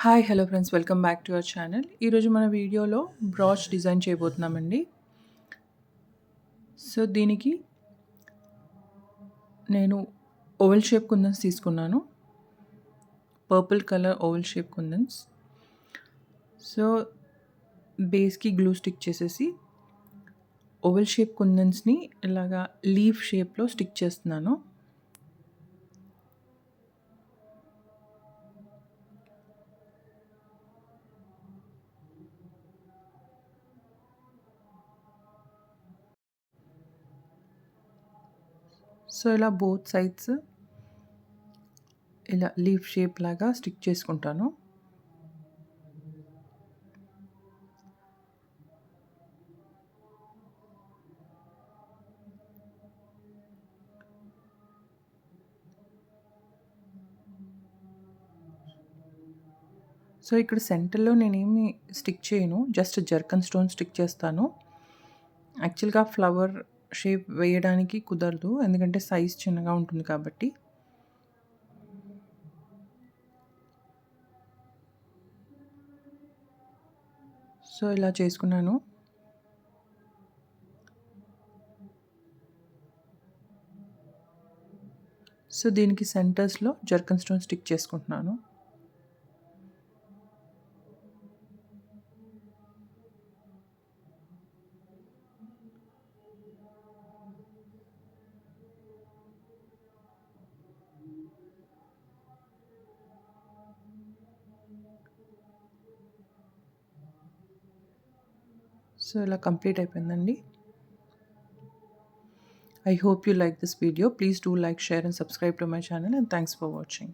Hi hello friends, welcome back to our channel. ఈరోజు మన వీడియోలో బ్రాచ్ డిజైన్ చేయబోతున్నామండి. సో దీనికి నేను ఓవెల్ షేప్ కుందన్స్ తీసుకున్నాను. పర్పుల్ కలర్ ఓవెల్ షేప్ కుందన్స్. సో బేస్కి గ్లూ స్టిక్ చేసేసి ఓవెల్ షేప్ కుందన్స్ని ఇలాగా లీఫ్ షేప్లో స్టిక్ చేస్తున్నాను. సో ఇలా బోత్ సైడ్స్ ఇలా లీఫ్ షేప్ లాగా స్టిక్ చేసుకుంటాను. సో ఇక్కడ సెంటర్లో నేనేమి స్టిక్ చేయను, జస్ట్ జర్కన్ స్టోన్ స్టిక్ చేస్తాను. యాక్చువల్గా ఫ్లవర్ షేప్ వేయడానికి కుదరదు, ఎందుకంటే సైజ్ చిన్నగా ఉంటుంది కాబట్టి. సో ఇలా చేసుకున్నాను. సో దీనికి సెంటర్స్లో జర్కన్ స్టోన్ స్టిక్ చేసుకుంటున్నాను. సో ఇలా కంప్లీట్ అయిపోయిందండి. I hope you like this video. Please do like, share and subscribe to my channel, and thanks for watching.